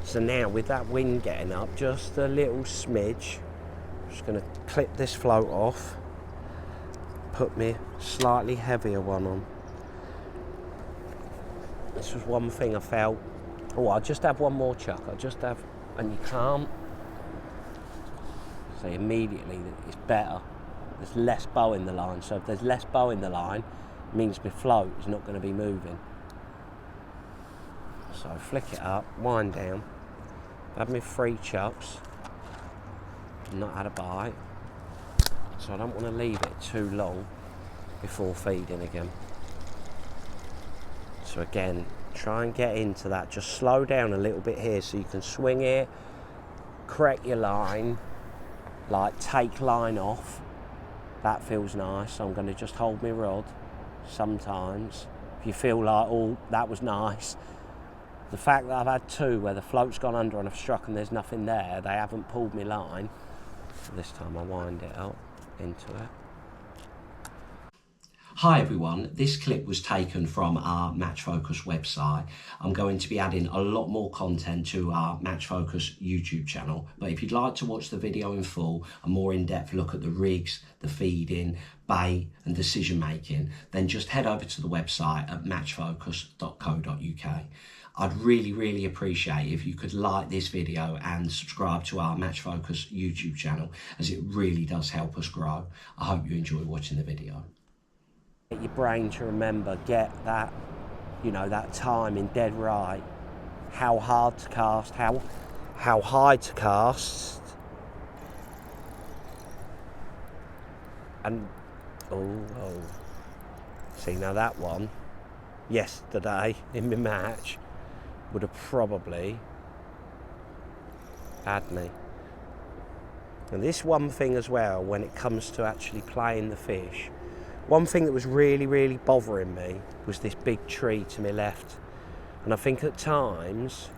So now with that wind getting up just a little smidge, I'm just going to clip this float off, put me slightly heavier one on. This was one thing I felt, oh, I'll just have one more chuck, and you can't. So immediately it's better. There's less bow in the line, so if there's less bow in the line, it means my float is not going to be moving. So flick it up, wind down, have me 3 chucks, not had a bite, so I don't want to leave it too long before feeding again. So again, try and get into that, just slow down a little bit here so you can swing it, correct your line, like take line off, that feels nice. So I'm going to just hold my rod sometimes. If you feel like, oh, that was nice. The fact that I've had 2 where the float's gone under and I've struck and there's nothing there, they haven't pulled me line. So this time I wind it up into it. Hi everyone, this clip was taken from our Match Focus website. I'm going to be adding a lot more content to our Match Focus YouTube channel, but if you'd like to watch the video in full, a more in-depth look at the rigs, the feeding, bait and decision making, then just head over to the website at matchfocus.co.uk. I'd really appreciate if you could like this video and subscribe to our Match Focus YouTube channel, as it really does help us grow. I hope you enjoy watching the video. Get your brain to remember, get that, you know, that timing dead right. How hard to cast, how high to cast. And, oh. See, now that one, yesterday in my match, would have probably had me. And this one thing as well, when it comes to actually playing the fish, one thing that was really bothering me was this big tree to my left. And I think at times,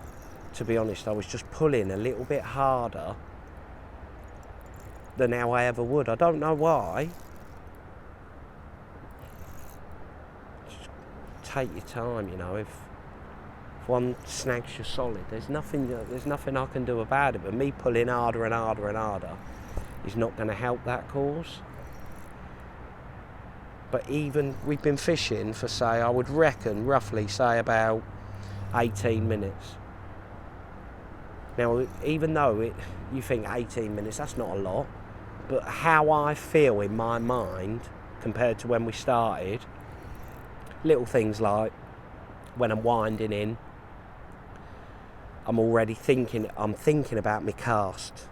to be honest, I was just pulling a little bit harder than how I ever would. I don't know why. Just take your time, you know. If one snags you solid, there's nothing I can do about it. But me pulling harder and harder and harder is not going to help that cause. But even, we've been fishing for, say, I would reckon, roughly, say, about 18 minutes. Now, even though you think 18 minutes, that's not a lot, but how I feel in my mind, compared to when we started, little things like, when I'm winding in, I'm thinking about my cast.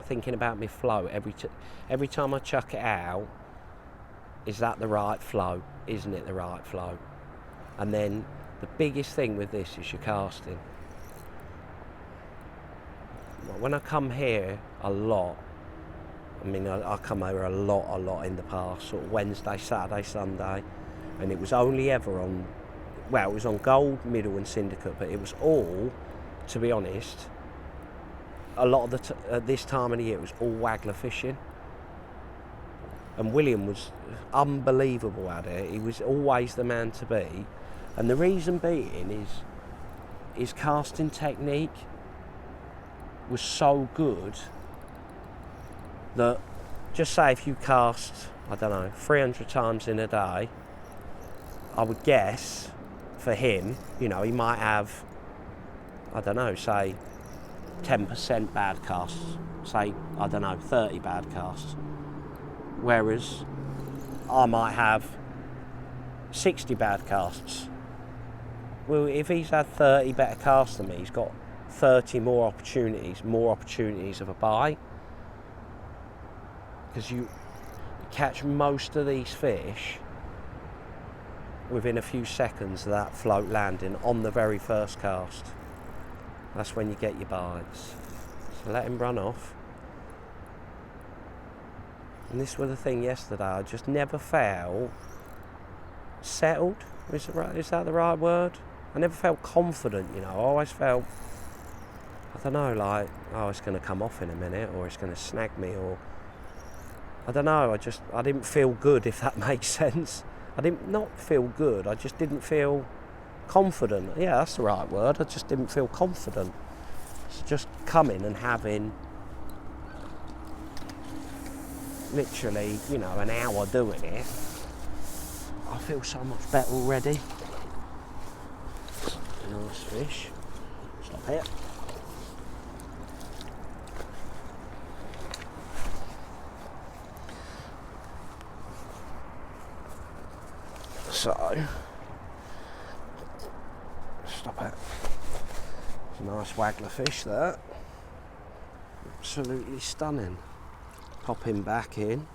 Thinking about my flow every time I chuck it out. Is that the right flow? Isn't it the right flow? And then the biggest thing with this is your casting. When I come here a lot, I mean I come here a lot in the past, sort of Wednesday, Saturday, Sunday, and it was only ever on, well, it was on Gold, Middle and Syndicate, but it was all, to be honest, a lot of at this time of the year, it was all waggler fishing. And William was unbelievable at it. He was always the man to be. And the reason being is his casting technique was so good that, just say if you cast, I don't know, 300 times in a day, I would guess for him, you know, he might have, I don't know, say 10% bad casts, say, I don't know, 30 bad casts. Whereas I might have 60 bad casts. Well, if he's had 30 better casts than me, he's got 30 more opportunities of a bite. Because you catch most of these fish within a few seconds of that float landing on the very first cast. That's when you get your bites. So let him run off. And this was the thing yesterday, I just never felt settled. Is that the right word? I never felt confident, you know. I always felt, I don't know, like, oh, it's going to come off in a minute, or it's going to snag me, or I don't know, I didn't feel good, if that makes sense. I didn't not feel good, I just didn't feel confident. Yeah, that's the right word. I just didn't feel confident. So just coming and having literally, you know, an hour doing it, I feel so much better already. Nice fish. Stop it. So, stop it. It's a nice waggler fish there. Absolutely stunning. Pop him back in.